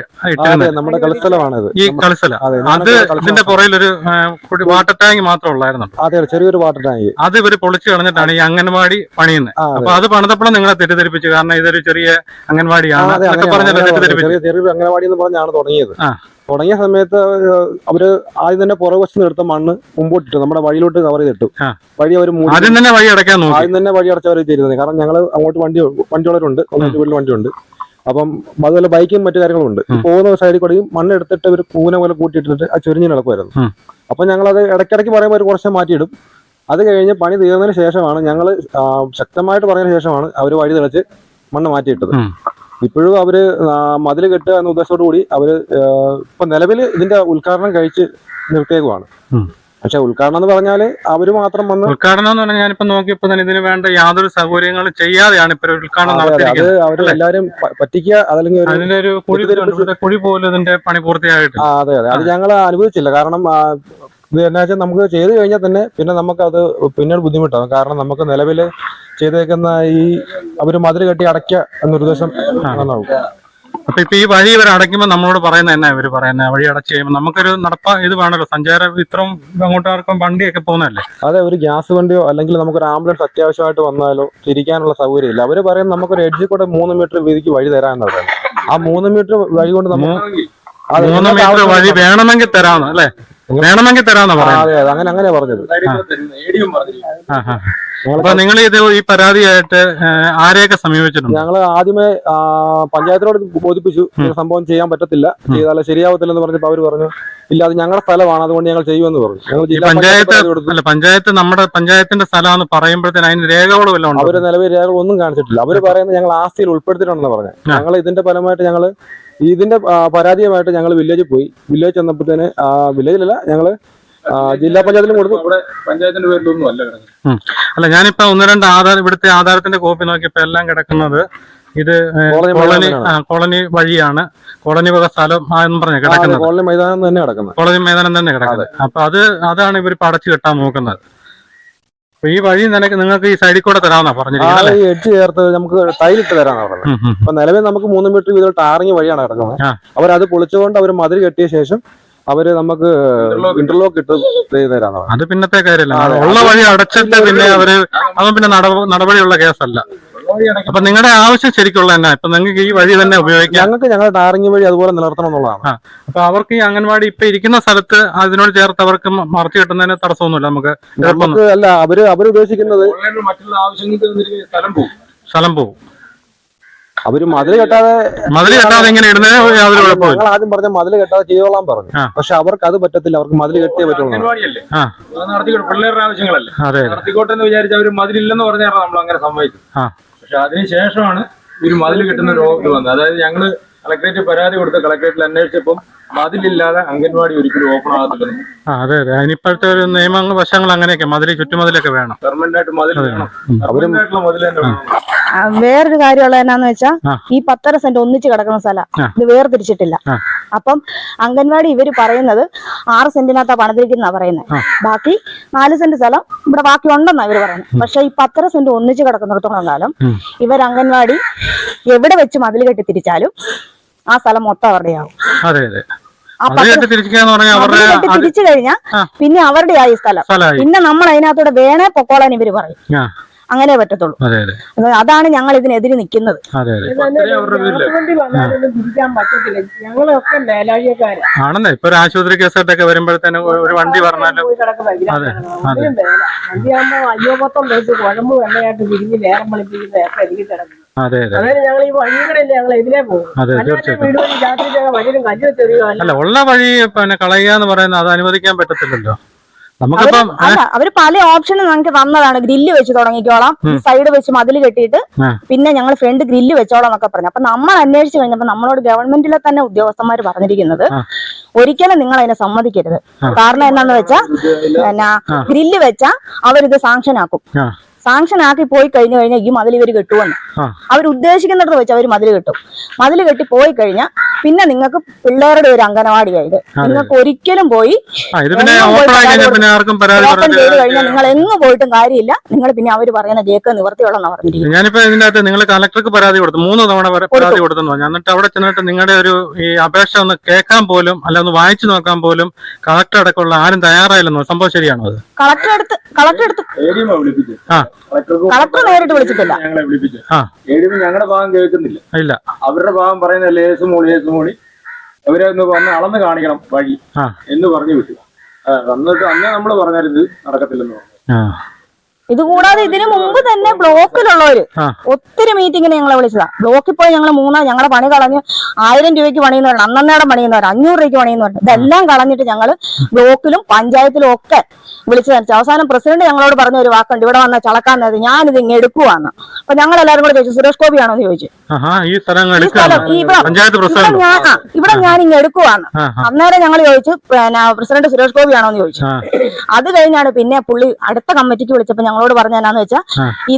നമ്മുടെ കളിസ്ഥലമാണിത്. ഈ കളിസ്ഥലം അത് ഇതിന്റെ പുറകിലൊരു വാട്ടർ ടാങ്ക് മാത്രം ഉള്ളായിരുന്നു. അതെ, ചെറിയൊരു വാട്ടർ ടാങ്ക്. അത് ഇവര് പൊളിച്ചു കളഞ്ഞിട്ടാണ് ഈ അംഗൻവാടി പണിയുന്നത്. അപ്പൊ അത് പണിതപ്പോഴും നിങ്ങളെ തെറ്റിദ്ധരിപ്പിച്ചു. കാരണം ഇതൊരു ചെറിയ അംഗൻവാടിയാണ് ചെറിയൊരു അംഗനവാടി എന്ന് പറഞ്ഞാണ് തുടങ്ങിയ സമയത്ത് അവര് ആദ്യം തന്നെ പുറകുവശത്ത് എടുത്ത മണ്ണ് മുമ്പോട്ടിട്ടു, നമ്മുടെ വഴിയിലോട്ട് കവർ ചെയ്തിട്ടു. വഴി അവർ ആദ്യം തന്നെ വഴി അടച്ചവർ ചെയ്തിരുന്നത്. കാരണം ഞങ്ങൾ അങ്ങോട്ട് വണ്ടിയുള്ളവരുണ്ട്, വീട്ടിൽ വണ്ടിയുണ്ട്. അപ്പം അതുപോലെ ബൈക്കും മറ്റു കാര്യങ്ങളും ഉണ്ട്. പോകുന്ന സൈഡിൽ കൂടെയും മണ്ണെടുത്തിട്ട് ഒരു കൂന പോലെ കൂട്ടിയിട്ടിട്ട് ആ ചൊരിഞ്ഞ് നടക്കുമായിരുന്നു. അപ്പൊ ഞങ്ങളത് ഇടയ്ക്കിടയ്ക്ക് പറയുമ്പോൾ ഒരു കുറച്ച് മാറ്റിയിടും. അത് കഴിഞ്ഞ് പണി തീർന്നതിന് ശേഷമാണ് ഞങ്ങൾ ശക്തമായിട്ട് പറഞ്ഞതിന് ശേഷമാണ് അവർ വഴി തെളിച്ച് മണ്ണ് മാറ്റിയിട്ടത്. ഇപ്പോഴും അവര് മതിൽ കെട്ടുക എന്ന ഉദ്ദേശത്തോടു കൂടി അവര് ഇപ്പൊ നിലവിൽ ഇതിന്റെ ഉദ്ഘാടനം കഴിച്ച് നിർത്തിയേക്കുവാണ്. പക്ഷെ ഉദ്ഘാടനം എന്ന് പറഞ്ഞാല് അവര് മാത്രം വന്ന് ഉദ്ഘാടനം എന്ന് പറഞ്ഞാൽ ഞാനിപ്പോ നോക്കിയപ്പോ തന്നെ ഇതിന് വേണ്ട യാതൊരു സൗകര്യങ്ങളും ചെയ്യാതെയാണ് ഇപ്പൊ ഉദ്ഘാടനം അത് നടത്തിയിരിക്കുന്നത്. അവര് എല്ലാരും പറ്റിക്കുക, അതല്ലെങ്കിൽ അതിന്റെ ഒരു കുഴി പോലും ഇതിന്റെ പണി പൂർത്തിയായിട്ട്. അതെ അതെ, അത് ഞങ്ങൾ അനുഭവിച്ചില്ല. കാരണം ഇത് എന്നാ വെച്ചാൽ നമുക്ക് ചെയ്ത് കഴിഞ്ഞാൽ തന്നെ പിന്നെ നമുക്ക് അത് പിന്നീട് ബുദ്ധിമുട്ടാകും. കാരണം നമുക്ക് നിലവിൽ ചെയ്തേക്കുന്ന ഈ അവര് മതിൽ കെട്ടി അടയ്ക്കുക എന്നൊരു ഉദ്ദേശം നന്നാവും. അപ്പൊ ഇപ്പൊ ഈ വഴി ഇവർ അടയ്ക്കുമ്പോൾ നമ്മളോട് പറയുന്നത് എന്നാ ഇവര് പറയുന്നത്? വഴി അടച്ചു കഴിയുമ്പോൾ നമുക്കൊരു ഇത് വേണമല്ലോ, സഞ്ചാരം ഇത്രയും അങ്ങോട്ടാർക്കും വണ്ടിയൊക്കെ പോകുന്നതല്ലേ. അതെ, ഒരു ഗ്യാസ് വണ്ടിയോ അല്ലെങ്കിൽ നമുക്കൊരു ആംബുലൻസ് അത്യാവശ്യമായിട്ട് വന്നാലോ തിരിക്കാനുള്ള സൗകര്യം ഇല്ല. അവര് പറയുന്നത് നമുക്കൊരു എഡ്ജിൽ കൂടെ 3 മീറ്റർ വീതിക്ക് വഴി തരാമെന്ന് പറയുന്നത്. ആ 3 മീറ്റർ വഴി കൊണ്ട് നമുക്ക് 3 മീറ്റർ വഴി വേണമെങ്കിൽ തരാമെന്ന് അല്ലേ? വേണമെങ്കിൽ തരാമെന്ന് പറയാം. അതെ അതെ, അങ്ങനെ പറഞ്ഞത്. അപ്പൊ നിങ്ങൾ ഇത് ഈ പരാതിയായിട്ട് ആരെയൊക്കെ സമീപിച്ചിട്ടുണ്ട്? ഞങ്ങൾ ആദ്യമേ പഞ്ചായത്തിനോട് ബോധിപ്പിച്ചു, സംഭവം ചെയ്യാൻ പറ്റത്തില്ല, ചെയ്താൽ ശരിയാവത്തില്ലെന്ന് പറഞ്ഞപ്പോൾ അവര് പറഞ്ഞു ഇല്ല, അത് ഞങ്ങളുടെ സ്ഥലമാണ്, അതുകൊണ്ട് ഞങ്ങൾ ചെയ്യുമെന്ന് പറഞ്ഞു. ഞങ്ങൾ പഞ്ചായത്ത് നമ്മുടെ പഞ്ചായത്തിന്റെ സ്ഥലമാണെന്ന് പറയുമ്പോഴത്തേന് അതിന് രേഖകൾ വല്ലതും അവര് നിലവിൽ രേഖകൾ ഒന്നും കാണിച്ചിട്ടില്ല. അവര് പറയുന്നത് ഞങ്ങൾ ആസ്തിയിൽ ഉൾപ്പെടുത്തിയിട്ടുണ്ടെന്ന് പറഞ്ഞു. ഞങ്ങൾ ഇതിന്റെ ഫലമായിട്ട് ഞങ്ങൾ ഇതിന്റെ പരാതിയുമായിട്ട് ഞങ്ങൾ വില്ലേജിൽ പോയി. വില്ലേജ് ചെന്നപ്പോഴത്തേന് വില്ലേജിലല്ല, ഞങ്ങള് ജില്ലാ പഞ്ചായത്തിലും കൊടുത്തു. പഞ്ചായത്തിന്റെ പേരിലൊന്നും അല്ല. അല്ല, ഞാനിപ്പോ 1-2 ഇവിടുത്തെ ആധാരത്തിന്റെ കോപ്പി നോക്കിയപ്പോ എല്ലാം കിടക്കുന്നത് ഇത് കോളനി വഴിയാണ്, കോളനി വക സ്ഥലം എന്ന് പറഞ്ഞ കിടക്കുന്നത്. കോളനി മൈതാനം തന്നെ കിടക്കുന്നത്. കോളനി മൈതാനം തന്നെ കിടക്കുന്നത്. അപ്പൊ അതാണ് ഇവർ അടച്ചു കെട്ടാൻ നോക്കുന്നത്. ഈ വഴി നിങ്ങൾക്ക് ഈ സൈഡിൽ കൂടെ തരാമെന്നാ പറഞ്ഞിരിക്കുന്നത്. എഡ്ജ് ചേർത്ത് നമുക്ക് ടൈലിട്ട് തരാന്നാ പറഞ്ഞത്. അപ്പൊ നിലവിൽ നമുക്ക് 3 മീറ്റർ വീതം ടാറിങ് വഴിയാണ് കിടക്കുന്നത്. അവരത് പൊളിച്ചുകൊണ്ട് അവർ മതിൽ കെട്ടിയ ശേഷം അവര് നമുക്ക് ഇന്റർലോക്ക് ഇട്ട് ചെയ്ത് തരാന്ന് പറഞ്ഞു. അത് പിന്നത്തെ കാര്യമല്ല, ഉള്ള വഴി അടച്ചിട്ട് പിന്നെ അവര് അതും പിന്നെ നടപടിയുള്ള കേസല്ല. അപ്പൊ നിങ്ങളുടെ ആവശ്യം ശരിക്കുള്ള എന്നാ? ഇപ്പൊ നിങ്ങൾക്ക് ഈ വഴി തന്നെ ഉപയോഗിക്കാം. ഞങ്ങൾക്ക് ഞങ്ങളുടെ ടാറിങ് വഴി അതുപോലെ നിലനിർത്തണം എന്നുള്ളതാണ്. അപ്പൊ അവർക്ക് ഈ അംഗൻവാടി ഇപ്പൊ ഇരിക്കുന്ന സ്ഥലത്ത് അതിനോട് ചേർത്ത് അവർക്ക് മറച്ചു കിട്ടുന്നതിന് തടസ്സമൊന്നുമില്ല. നമുക്ക് അല്ല, അവര് ഉദ്ദേശിക്കുന്നത് മറ്റുള്ള ആവശ്യങ്ങൾക്ക് സ്ഥലം പോകും. അവര് മതിൽ കെട്ടാതെ എങ്ങനെ ഇടുന്നത്? ഞങ്ങൾ ആദ്യം പറഞ്ഞ മതിൽ കെട്ടാതെ ചെയ്തോളാൻ പറഞ്ഞു. പക്ഷെ അവർക്ക് അത് പറ്റത്തില്ല, അവർക്ക് മതിൽ കെട്ടിയേ പറ്റുള്ളൂ. പിള്ളേരുടെ ആവശ്യങ്ങളല്ലേ നടത്തിക്കോട്ടെ എന്ന് വിചാരിച്ച അവര് മതിലില്ലെന്ന് പറഞ്ഞാൽ നമ്മൾ അങ്ങനെ സമ്മതിച്ചു. പക്ഷെ അതിനുശേഷമാണ് ഒരു മതിൽ കിട്ടുന്ന ഒരു ഓഫർ വന്നത്. അതായത് ഞങ്ങള് കളക്ടറേറ്റ് പരാതി കൊടുത്ത് കളക്ടറേറ്റിൽ അന്വേഷിച്ചപ്പം മതിലില്ലാതെ അംഗൻവാടി ഒരിക്കലും ഓപ്പൺ ആകത്തില്ലെന്ന്. അതെ അതെ, അതിനിപ്പോഴത്തെ ഒരു നിയമ വശങ്ങൾ അങ്ങനെയൊക്കെ ചുറ്റുമതിലൊക്കെ വേണം. പെർമനന്റ് ആയിട്ട് മതിൽ വേണം. പെർമനന്റ് മതിൽ തന്നെ വേണം. വേറൊരു കാര്യമുള്ള എന്നാന്ന് വെച്ചാ ഈ 10.5 സെന്റ് ഒന്നിച്ച് കിടക്കുന്ന സ്ഥലം ഇത് വേർതിരിച്ചിട്ടില്ല. അപ്പം അംഗൻവാടി ഇവര് പറയുന്നത് 6 സെന്റിനകത്താ പണിതിരിക്കുന്ന പറയുന്നത്. ബാക്കി 4 സെന്റ് സ്ഥലം ഇവിടെ ബാക്കി ഉണ്ടെന്നാ ഇവര് പറയുന്നത്. പക്ഷെ ഈ 10.5 സെന്റ് ഒന്നിച്ച് കിടക്കുന്നിടത്തോളം കാലം ഇവർ അംഗൻവാടി എവിടെ വെച്ച് മതിൽ കെട്ടി തിരിച്ചാലും ആ സ്ഥലം മൊത്തം അവരുടെയാവും. തിരിച്ചു കഴിഞ്ഞാൽ പിന്നെ അവരുടെ ആയി സ്ഥലം. പിന്നെ നമ്മൾ അതിനകത്തൂടെ വേണേ പൊക്കോളാൻ ഇവര് പറയും. അങ്ങനെ പറ്റത്തുള്ളൂ. അതാണ് ഞങ്ങൾ ഇതിനെതിരെ നിൽക്കുന്നത്. തിരിക്കാൻ പറ്റത്തില്ല. ഞങ്ങളൊക്കെ മേലാഴികക്കാരാണ്. ആണെന്നേ, ഇപ്പൊ ഒരു ആശുപത്രി കേസായിട്ടൊക്കെ വരുമ്പോഴത്തേനും ഒരു വണ്ടി പറഞ്ഞാലും വണ്ടിയാകുമ്പോ 50 ദിവസം കുഴമ്പ് വെള്ളയായിട്ട് തിരിഞ്ഞ് നേരം വിളിപ്പിക്കുന്ന എനിക്ക് കിടക്കുന്നു. അതായത് ഞങ്ങൾ ഈ വഴികളല്ലേ ഞങ്ങൾ എതിരെ പോകും. വീട് വഴി രാത്രി വലിയൊരു കല്ല് വെച്ചെറിയുക. അല്ല, ഉള്ള വഴി പിന്നെ കളയുക എന്ന് പറയുന്നത് അത് അനുവദിക്കാൻ പറ്റത്തില്ലല്ലോ. അവര് പല ഓപ്ഷനും നമുക്ക് തന്നതാണ്. ഗ്രില്ല് വെച്ച് തുടങ്ങിക്കോളാം, സൈഡ് വെച്ച് മതിൽ കെട്ടിയിട്ട് പിന്നെ ഞങ്ങൾ ഫ്രണ്ട് ഗ്രില്ല് വെച്ചോളാം എന്നൊക്കെ പറഞ്ഞു. അപ്പൊ നമ്മൾ അന്വേഷിച്ചു കഴിഞ്ഞപ്പോ നമ്മളോട് ഗവൺമെന്റിലെ തന്നെ ഉദ്യോഗസ്ഥന്മാർ പറഞ്ഞിരിക്കുന്നത് ഒരിക്കലും നിങ്ങൾ അതിനെ സമ്മതിക്കരുത്. കാരണം എന്താന്ന് വെച്ചാ ഗ്രില്ല് വെച്ചാ അവരിത് സാങ്ഷൻ ആക്കും. സാങ്ഷൻ ആക്കി പോയി കഴിഞ്ഞു കഴിഞ്ഞാൽ ഈ മതിൽ ഇവര് കെട്ടുമെന്ന് അവർ ഉദ്ദേശിക്കുന്നിടത്ത് വെച്ച് അവർ മതിൽ കെട്ടും. മതിൽ കെട്ടി പോയി കഴിഞ്ഞാൽ പിന്നെ നിങ്ങൾക്ക് പിള്ളേരുടെ ഒരു അംഗനവാടിയായത് നിങ്ങൾക്ക് ഒരിക്കലും പോയി ഓപ്പൺ ചെയ്ത് കഴിഞ്ഞാൽ നിങ്ങൾ എങ്ങും പോയിട്ടും കാര്യമില്ല. നിങ്ങൾ പിന്നെ അവര് പറയുന്ന കേക്ക് നിവർത്തിയോളെന്നാ പറഞ്ഞിരിക്കുന്നത്. ഞാനിപ്പോ ഇതിന്റെ അകത്ത് നിങ്ങൾ കളക്ടർക്ക് പരാതി കൊടുത്തു, 3 തവണ പരാതി കൊടുത്തെന്ന് പറഞ്ഞു. എന്നിട്ട് അവിടെ ചെന്നിട്ട് നിങ്ങളുടെ ഒരു ഈ അപേക്ഷ ഒന്ന് കേൾക്കാൻ പോലും അല്ല ഒന്ന് വായിച്ചു നോക്കാൻ പോലും കളക്ടർ അടക്കമുള്ള ആരും തയ്യാറായില്ലെന്നോ? സംഭവം ശരിയാണോ? അത് കളക്ടർ നേരിട്ട് വിളിച്ചിട്ടില്ല. ഞങ്ങളെ വിളിപ്പിച്ചു. ഞങ്ങളുടെ ഭാഗം കേൾക്കുന്നില്ല. ഇല്ല, അവരുടെ ഭാഗം പറയുന്ന ലേസ് മോളി അവരെ ഒന്ന് വന്ന് അളന്ന് കാണിക്കണം വഴി എന്ന് പറഞ്ഞു വിട്ടു. വന്നിട്ട് അന്നേ നമ്മള് പറഞ്ഞാൽ ഇത് നടക്കത്തില്ലെന്ന് പറഞ്ഞു. ഇതുകൂടാതെ ഇതിനു മുമ്പ് തന്നെ ബ്ലോക്കിലുള്ളവര് ഒത്തിരി മീറ്റിങ്ങിന് ഞങ്ങളെ വിളിച്ചതാ. ബ്ലോക്കിൽ പോയി ഞങ്ങള് ഞങ്ങളുടെ പണി കളഞ്ഞ് 1000 രൂപയ്ക്ക് പണിയുന്നവർ, അന്നേരം പണിയുന്നവർ, 500 രൂപയ്ക്ക് പണിയുന്നവർ, ഇതെല്ലാം കളഞ്ഞിട്ട് ഞങ്ങള് ബ്ലോക്കിലും പഞ്ചായത്തിലും ഒക്കെ വിളിച്ചു തരച്ചു. അവസാനം പ്രസിഡന്റ് ഞങ്ങളോട് പറഞ്ഞ ഒരു വാക്കുണ്ട്, ഇവിടെ വന്ന ചളക്കാൻ നേരത്തെ ഞാനിത് ഇങ്ങ് എടുക്കുവാന്ന്. അപ്പൊ ഞങ്ങൾ എല്ലാവരും കൂടെ ചോദിച്ചു, സുരേഷ് ഗോപി ആണോ എന്ന് ചോദിച്ചു. ഇവിടെ ഞാൻ ഇങ്ങ് എടുക്കുവാന്ന്. അന്നേരം ഞങ്ങൾ ചോദിച്ചു, പിന്നെ പ്രസിഡന്റ് സുരേഷ് ഗോപി ആണോ എന്ന് ചോദിച്ചു. അത് കഴിഞ്ഞാണ് പിന്നെ പുള്ളി അടുത്ത കമ്മിറ്റിക്ക് വിളിച്ചപ്പോ ഞങ്ങളോട് പറഞ്ഞ എന്നാന്ന് വെച്ചാൽ,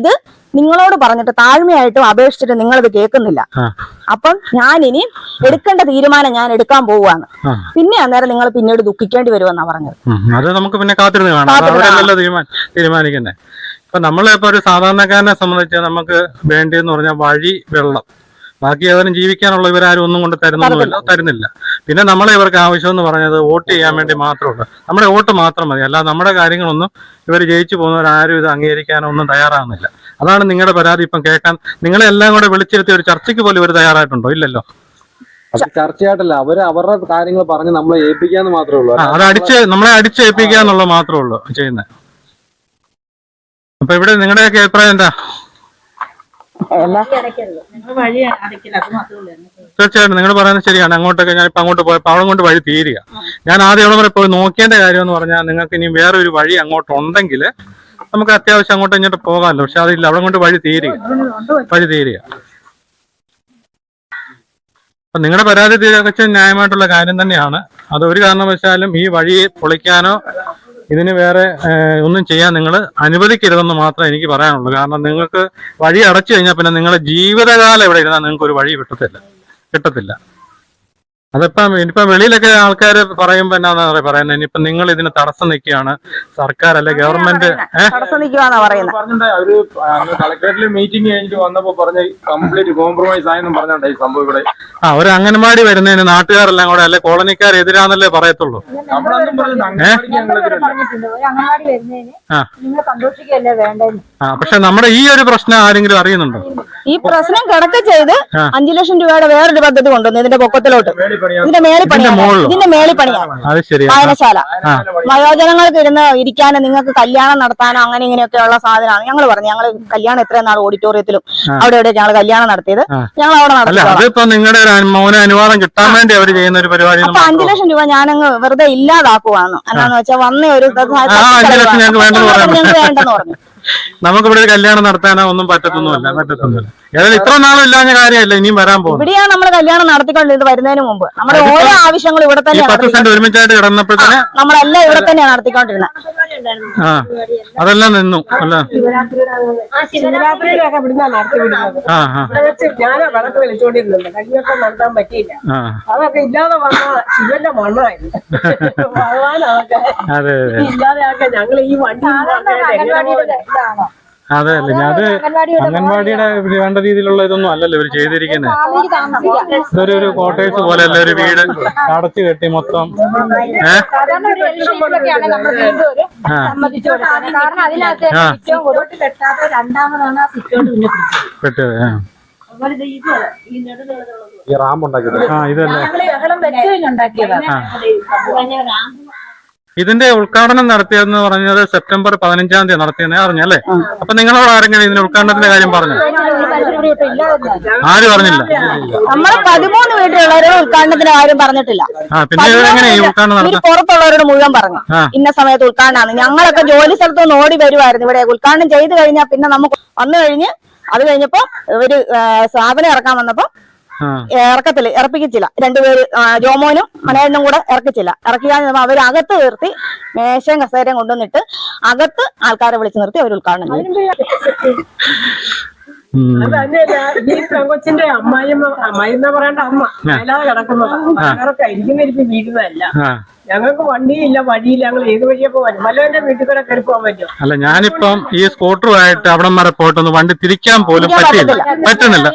ഇത് നിങ്ങളോട് പറഞ്ഞിട്ട് താഴ്മയായിട്ടും അപേക്ഷിച്ചിട്ട് നിങ്ങളിത് കേൾക്കുന്നില്ല. അപ്പം ഞാൻ ഇനി എടുക്കേണ്ട തീരുമാനം ഞാൻ എടുക്കാൻ പോവുകയാണ്. പിന്നെ അന്നേരം നിങ്ങൾ പിന്നീട് ദുഃഖിക്കേണ്ടി വരുമെന്നാ പറഞ്ഞത്. അത് നമുക്ക് പിന്നെ കാത്തിരുന്ന് കാണാം, തീരുമാനിക്കുന്നത്. ഇപ്പൊ നമ്മളിപ്പോ ഒരു സാധാരണക്കാരനെ സംബന്ധിച്ച് നമുക്ക് വേണ്ടിയെന്ന് പറഞ്ഞാൽ വഴി, വെള്ളം, ബാക്കി ഏതായാലും ജീവിക്കാനുള്ള ഇവരാരും ഒന്നും കൊണ്ട് തരുന്നില്ല. പിന്നെ നമ്മളെ ഇവർക്ക് ആവശ്യം എന്ന് പറഞ്ഞത് വോട്ട് ചെയ്യാൻ വേണ്ടി മാത്രമുള്ളൂ. നമ്മുടെ വോട്ട് മാത്രം മതി, അല്ലാതെ നമ്മുടെ കാര്യങ്ങളൊന്നും ഇവർ ജയിച്ചു പോകുന്നവരാരും ഇത് അംഗീകരിക്കാനോ ഒന്നും തയ്യാറാകുന്നില്ല. അതാണ് നിങ്ങളുടെ പരാതി ഇപ്പം കേൾക്കാൻ. നിങ്ങളെ എല്ലാം കൂടെ വിളിച്ചിരുത്തി ഒരു ചർച്ചയ്ക്ക് പോലും ഇവർ തയ്യാറായിട്ടുണ്ടോ? ഇല്ലല്ലോ. അത് ചർച്ചയായിട്ടല്ല, അവരുടെ കാര്യങ്ങൾ പറഞ്ഞ് നമ്മളെ ഏൽപ്പിക്കാന്ന് മാത്രമേ ഉള്ളൂ. നമ്മളെ അടിച്ചേൽപ്പിക്കുക എന്നുള്ളത് മാത്രമേ ഉള്ളൂ ചെയ്യുന്നത്. അപ്പൊ ഇവിടെ നിങ്ങളുടെയൊക്കെ അഭിപ്രായം എന്താ? തീർച്ചയായിട്ടും നിങ്ങൾ പറയുന്നത് ശരിയാണ്. അങ്ങോട്ടൊക്കെ ഞാൻ ഇപ്പൊ അങ്ങോട്ട് പോയപ്പോൾ അവിടെ കൊണ്ട് വഴി തീരുക. ഞാൻ ആദ്യം എവിടെ വരെ പോയി നോക്കേണ്ട കാര്യം എന്ന് പറഞ്ഞാൽ, നിങ്ങൾക്ക് ഇനി വേറൊരു വഴി അങ്ങോട്ടുണ്ടെങ്കിൽ നമുക്ക് അത്യാവശ്യം അങ്ങോട്ടും ഇങ്ങോട്ട് പോകാമല്ലോ. പക്ഷെ അതില്ല, അവിടെ കൊണ്ട് വഴി തീരുക. അപ്പൊ നിങ്ങളുടെ പരാതി തികച്ച ന്യായമായിട്ടുള്ള കാര്യം തന്നെയാണ്. അത് ഒരു കാരണവശാലും ഈ വഴി പൊളിക്കാനോ ഇതിന് വേറെ ഒന്നും ചെയ്യാൻ നിങ്ങൾ അനുവദിക്കരുതെന്ന് മാത്രമേ എനിക്ക് പറയാനുള്ളൂ. കാരണം നിങ്ങൾക്ക് വഴി അടച്ചു കഴിഞ്ഞാൽ പിന്നെ നിങ്ങളുടെ ജീവിതകാലം എവിടെ ഇരുന്നാൽ നിങ്ങൾക്ക് ഒരു വഴി കിട്ടത്തില്ല. ഇനിയിപ്പോ വെളിയിലൊക്കെ ആൾക്കാർ പറയുമ്പോ എന്നാ പറയുന്നത്, ഇനിയിപ്പോ നിങ്ങൾ ഇതിന് തടസ്സം നിൽക്കുകയാണ്, സർക്കാർ അല്ലെ ഗവൺമെന്റ് തടസ്സം നിൽക്കുകയാണെന്നാ പറയുന്നത്. അവര് കളക്ടറേറ്റിൽ മീറ്റിംഗ് കഴിഞ്ഞിട്ട് വന്നപ്പോ പറഞ്ഞ കംപ്ലീറ്റ് കോംപ്രമൈസ് ആയെന്നും പറഞ്ഞോണ്ടായി സംഭവം ഇവിടെ. ഒരു അംഗൻവാടി വരുന്നതിന് നാട്ടുകാരെല്ലാം കൂടെ അല്ലെ കോളനിക്കാർ എതിരാന്നല്ലേ പറയത്തുള്ളൂ. പക്ഷെ നമ്മുടെ ഈ ഒരു പ്രശ്നം ആരെങ്കിലും അറിയുന്നുണ്ടോ? ഈ പ്രശ്നം കിടക്ക ചെയ്ത് 5 ലക്ഷം രൂപയുടെ വേറൊരു പദ്ധതി കൊണ്ടുവന്നു ഇതിന്റെ പൊക്കത്തിലോട്ട്. ഇതിന്റെ മേളിൽ പണിയാണ് വായനശാല. വയോജനങ്ങൾക്ക് ഇരിക്കാനോ നിങ്ങൾക്ക് കല്യാണം നടത്താനോ അങ്ങനെ ഇങ്ങനെയൊക്കെയുള്ള സാധനമാണ്. ഞങ്ങൾ പറഞ്ഞു, ഞങ്ങൾ കല്യാണം എത്രയും നാൾ ഓഡിറ്റോറിയത്തിലും അവിടെ എവിടെ ഞങ്ങൾ കല്യാണം നടത്തിയത്, ഞങ്ങൾ അവിടെ നടത്തി. നിങ്ങളുടെ അനുവാദം കിട്ടാൻ വേണ്ടി അവർ ചെയ്യുന്ന ഒരു പരിപാടി. അപ്പൊ 5 ലക്ഷം രൂപ ഞാനങ്ങ് വെറുതെ ഇല്ലാതാക്കുവാണ്. എന്നാന്ന് വെച്ചാൽ വന്ന ഒരു വേണ്ടെന്ന് പറഞ്ഞു. നമുക്കിവിടെ ഒരു കല്യാണം നടത്താനോ ഒന്നും പറ്റത്തൊന്നുമില്ല. ഏതായാലും ഇത്ര നാളും ഇല്ലാഞ്ഞ കാര്യമല്ല, ഇനിയും വരാൻ പോകും. ഇവിടെയാണ് നമ്മൾ കല്യാണം നടത്തിക്കൊണ്ടിരുന്നത്. വരുന്നതിന് മുമ്പ് നമ്മുടെ ഓരോ ആവശ്യങ്ങളും ഇവിടെ തന്നെ 10 സെന്റ് ഒരുമിച്ചായിട്ട് കിടന്നപ്പോഴത്തേന് നമ്മളെല്ലാം ഇവിടെ തന്നെയാണ് നടത്തിക്കൊണ്ടിരുന്നത്. അതെല്ലാം നിന്നു അല്ല. ശിവരാത്രിയിലൊക്കെ ഇവിടുന്ന് നടത്തി വിടുന്നത്. ഞാനാ വിളക്ക് വിളിച്ചോണ്ടിരുന്നത്, കല്യാണം നടത്താൻ പറ്റിയില്ല. അതൊക്കെ ഇല്ലാതെ വന്ന ശിവന്റെ മണ്ണായിരുന്നു. ഇല്ലാതെയൊക്കെ ഞങ്ങൾ ഈ വണ്ടി അതെ അല്ലേ, അത് അംഗൻവാടിയുടെ വേണ്ട രീതിയിലുള്ള ഇതൊന്നും അല്ലല്ലോ ഇവർ ചെയ്തിരിക്കുന്നത്. ഇതൊരു കോട്ടേഴ്സ് പോലെ അല്ല, ഒരു വീട് അടച്ചു കെട്ടി മൊത്തം. ഈ റാമ്പ് ഉണ്ടാക്കിയത് ഇതല്ലേ. ഇതിന്റെ ഉദ്ഘാടനം നടത്തിയതെന്ന് പറഞ്ഞത് സെപ്റ്റംബർ 15-ാം തീയതി നടത്തിയെന്ന് അറിഞ്ഞല്ലേ? അപ്പൊ നിങ്ങളോട് ആരെങ്കിലും ഇതിന്റെ ഉദ്ഘാടനത്തിന്റെ കാര്യം പറഞ്ഞു? ആരും പറഞ്ഞില്ല. നമ്മളെ 13 വീട്ടിലുള്ളവരോട് ഉദ്ഘാടനത്തിന്റെ കാര്യം പറഞ്ഞിട്ടില്ല. പിന്നെ എങ്ങനെ ഈ ഉദ്ഘാടനം നടത്താം? പുറത്തുള്ളവരോട് മുഴുവൻ പറഞ്ഞു ഇന്ന സമയത്ത് ഉദ്ഘാടനമാണ്. ഞങ്ങളൊക്കെ ജോലി സ്ഥലത്ത് നിന്ന് ഓടി വരുമായിരുന്നു. ഇവിടെ ഉദ്ഘാടനം ചെയ്ത് കഴിഞ്ഞാൽ പിന്നെ നമുക്ക് വന്നു കഴിഞ്ഞ് അത് കഴിഞ്ഞപ്പോ ഒരു സാധനം ഇറക്കാൻ വന്നപ്പോ ഇറപ്പിച്ചില്ല. 2 പേര് ജോമോനും മനേനും കൂടെ ഇറക്കിച്ചില്ല. ഇറക്കിയാൽ അവർ അകത്ത് നിർത്തി മേശയും കസേരയും കൊണ്ടുവന്നിട്ട് അകത്ത് ആൾക്കാരെ വിളിച്ചു നിർത്തി അവർ ഉദ്ഘാടനം ചെയ്തു. അതന്നെയല്ല, ഈ പെങ്കൊച്ചിന്റെ അമ്മായിന്ന് പറയേണ്ട അമ്മ അല്ലാതെ കിടക്കുന്നതാ. ഞങ്ങളൊക്കെ ഇരിക്കുന്ന വീഴുന്നതല്ല. ഞങ്ങൾക്ക് വണ്ടിയില്ല, വഴിയില്ല. ഞങ്ങൾ ഏത് വഴിയൊക്കെ വരും. വല്ലവന്റെ വീട്ടിൽ കൂടെ കയറി പോകാൻ പറ്റും. അല്ല, ഞാനിപ്പം ഈ സ്കൂട്ടറുമായിട്ട് അവിടം വരെ പോയിട്ടൊന്ന് വണ്ടി തിരിക്കാൻ പോലും പറ്റുന്നില്ല.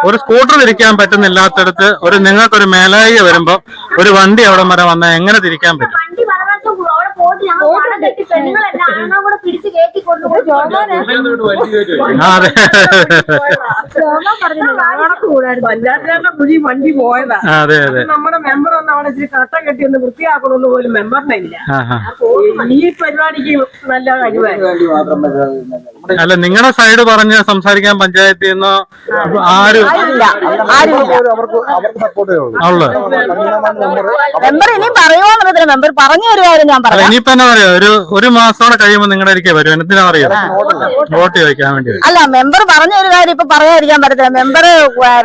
ഒരു സ്കൂട്ടർ തിരിക്കാൻ പറ്റുന്നില്ലാത്തടത്ത് നിങ്ങൾക്കൊരു മേലായിക വരുമ്പോ ഒരു വണ്ടി അവിടം വരെ വന്നാൽ എങ്ങനെ തിരിക്കാൻ പറ്റും? പെണ്ണുങ്ങളെല്ലാം കൂടെ പിടിച്ച് കയറ്റി കൊണ്ടുപോയി. അതെ പഞ്ചായത്തിലെ കുഴി വണ്ടി പോയതാ. അതെ അതെ. നമ്മുടെ മെമ്പർ ഒന്ന് അവിടെ ഇച്ചിരി കട്ട കെട്ടി ഒന്ന് വൃത്തിയാക്കണമെന്ന് പോലും മെമ്പറിനെ ഇല്ല. ഈ പരിപാടിക്ക് നല്ല കഴിവായിരുന്നു. അല്ല, നിങ്ങളുടെ സൈഡ് പറഞ്ഞ് സംസാരിക്കാൻ പഞ്ചായത്തിൽ നിന്നോ ആരും അവർക്ക് സപ്പോർട്ടേ ഉള്ളൂ. മെമ്പർ ഇനി പറയുമോന്നറിയത്തില്ല. മെമ്പർ പറഞ്ഞു ഒരു കാര്യം ഞാൻ അല്ല, പറയാം. ഇനിയിപ്പോ എന്നാ പറയാ, ഒരു മാസത്തോടെ കഴിയുമ്പോൾ നിങ്ങളുടെ ഇരിക്കെ വരും. എന്തിനാ അറിയാം, വോട്ട് ചോദിക്കാൻ വേണ്ടി വരും. അല്ല, മെമ്പർ പറഞ്ഞ ഒരു കാര്യം ഇപ്പൊ പറയാതിരിക്കാൻ പറ്റത്തില്ല. മെമ്പർ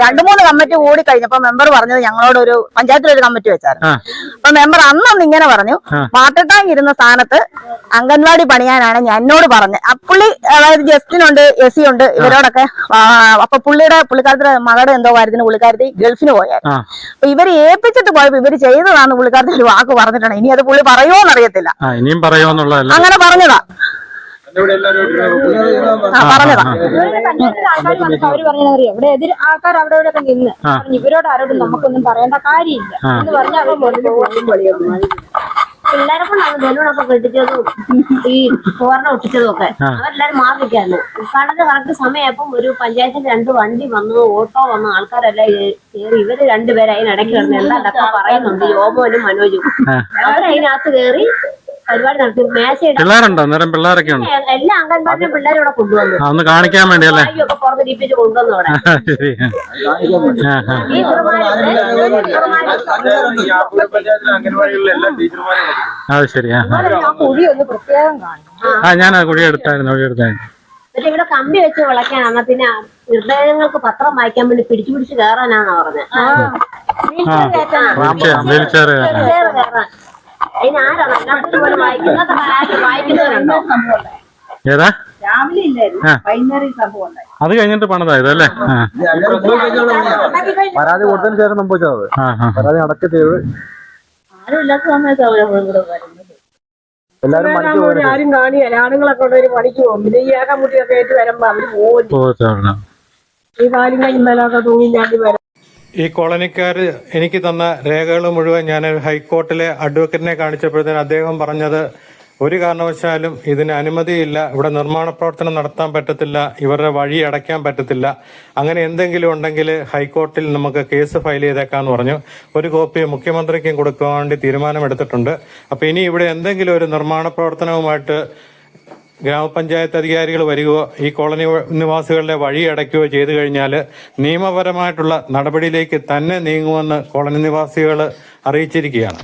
2-3 കമ്മിറ്റി കൂടി കഴിഞ്ഞപ്പോ മെമ്പർ പറഞ്ഞത് ഞങ്ങളോട് ഒരു പഞ്ചായത്തിലൊരു കമ്മിറ്റി വെച്ചായിരുന്നു. അപ്പൊ മെമ്പർ അന്നൊന്ന് ഇങ്ങനെ പറഞ്ഞു, വാട്ടർ ടാങ്ക് ഇരുന്ന സ്ഥാനത്ത് അംഗൻവാടി പണിയാനാണ് എന്നോട് പറഞ്ഞത്. പുള്ളി അതായത് ജസ്റ്റിനുണ്ട്, എസി ഉണ്ട്, ഇവരോടൊക്കെ. അപ്പൊ പുള്ളിക്കാരത്തിന്റെ മകളുടെ എന്തോ കാര്യത്തിന് പുള്ളിക്കാരത്തി ഗൾഫിന് പോയായിരുന്നു. അപ്പൊ ഇവര് ഏൽപ്പിച്ചിട്ട് പോയപ്പോ ഇവര് ചെയ്തതാന്ന് പുള്ളിക്കാരത്തി ഒരു വാക്ക് പറഞ്ഞിട്ടുണ്ട്. ഇനി അത് പുള്ളി പറയുമോന്ന് അറിയത്തില്ല. ഇനിയും പറയുമെന്നുള്ളതല്ല, അങ്ങനെ പറഞ്ഞതാ. പറഞ്ഞതാ. അവര് പറഞ്ഞറിയാം, ഇവിടെ എതിർ ആൾക്കാർ അവിടെ ഇവിടെ നിന്ന് ഇവരോട് ആരോടും നമുക്കൊന്നും പറയേണ്ട കാര്യമില്ല എന്ന് പറഞ്ഞ പിള്ളേരെ കൊണ്ടാണ് ബലൂണൊക്കെ കെട്ടിച്ചതും ഈ തോരണ ഒട്ടിച്ചതും ഒക്കെ. അവരെല്ലാരും മാറി നിൽക്കായിരുന്നു. ഉദ്ഘാടനത്തിന് കറക്റ്റ് സമയപ്പം ഒരു പഞ്ചായത്തിന് 2 വണ്ടി വന്നു, ഓട്ടോ വന്നു, ആൾക്കാരെല്ലാം കയറി. ഇവര് 2 പേര് അതിനിടയ്ക്ക് കിടന്ന് എന്താണ്ടൊക്കെ പറയുന്നുണ്ട്, യോമോനും മനോജും. അവരതിനകത്ത് കയറി പരിപാടി നടത്തി. മേശയുടെ പിള്ളേരുണ്ടോ? അന്നേരം പിള്ളേരൊക്കെ ഉണ്ട്. എല്ലാ അംഗൻവാടിയും പിള്ളേരും ഇവിടെ കൊണ്ടുവന്നു. ഒന്ന് കാണിക്കാൻ വേണ്ടിയല്ലേ? ഒക്കെ പുറത്ത് ഡീപ്പിച്ച് കൊണ്ടുവന്നു അവിടെ. ഈ അംഗൻവാടികളിലെ എല്ലാ ടീച്ചർമാരും അത് ശരി. കുഴി ഒന്ന് പ്രത്യേകം കാണും. ഞാൻ ആ കുഴി എടുത്തായിരുന്നു. പക്ഷെ ഇവിടെ കമ്പി വെച്ച് വിളക്കാനാണ്. പിന്നെ നിർദ്ദേശങ്ങൾക്ക് പത്രം വായിക്കാൻ വേണ്ടി പിടിച്ചു കയറാനാണ് പറഞ്ഞത്. വീൽചെയർ കയറാൻ അതിനാരാണ് അല്ലാത്തത് പോലെ വായിക്കുന്നവരുണ്ടോ? ഏതാ? രാവിലെ ഇല്ലായിരുന്നു, വൈകുന്നേരം സംഭവം ഉണ്ടായി. അത് കഴിഞ്ഞിട്ട് പണിതായത് അല്ലേ? പരാതി കൊടുത്തതിന് ശേഷം സംഭവിച്ചത്. പരാതി അടക്കം ചെയ്ത് ആരും ഇല്ലാത്ത സമയത്ത് എല്ലാവരും പണിക്ക് പോയി. ആരും കാണിയല്ല. ആണുങ്ങളൊക്കെ ഉള്ളവര് പണിക്ക് പോകും. പിന്നെ ഈ ഏകമുട്ടിയൊക്കെ ആയിട്ട് വരുമ്പോ അവര് പോകും. ഈ കാലും കൈമേലൊക്കെ തൂങ്ങി ഞാണ്ടി വരാം. ഈ കോളനിക്കാർ എനിക്ക് തന്ന രേഖകൾ മുഴുവൻ ഞാൻ ഹൈക്കോർട്ടിലെ അഡ്വക്കേറ്റിനെ കാണിച്ചപ്പോഴത്തേന് അദ്ദേഹം പറഞ്ഞത് ഒരു കാരണവശാലും ഇതിന് അനുമതിയില്ല, ഇവിടെ നിർമ്മാണ പ്രവർത്തനം നടത്താൻ പറ്റത്തില്ല, ഇവരുടെ വഴി അടയ്ക്കാൻ പറ്റത്തില്ല, അങ്ങനെ എന്തെങ്കിലും ഉണ്ടെങ്കിൽ ഹൈക്കോർട്ടിൽ നമുക്ക് കേസ് ഫയൽ ചെയ്തേക്കാന്ന് പറഞ്ഞു. ഒരു കോപ്പി മുഖ്യമന്ത്രിക്കും കൊടുക്കാൻ വേണ്ടി തീരുമാനമെടുത്തിട്ടുണ്ട്. അപ്പോൾ ഇനി ഇവിടെ എന്തെങ്കിലും ഒരു നിർമ്മാണ പ്രവർത്തനവുമായിട്ട് ഗ്രാമപഞ്ചായത്ത് അധികാരികൾ വരികയോ ഈ കോളനി നിവാസികളുടെ വഴി അടയ്ക്കുകയോ ചെയ്തു കഴിഞ്ഞാൽ നിയമപരമായിട്ടുള്ള നടപടിയിലേക്ക് തന്നെ നീങ്ങുമെന്ന് കോളനി നിവാസികൾ അറിയിച്ചിരിക്കുകയാണ്.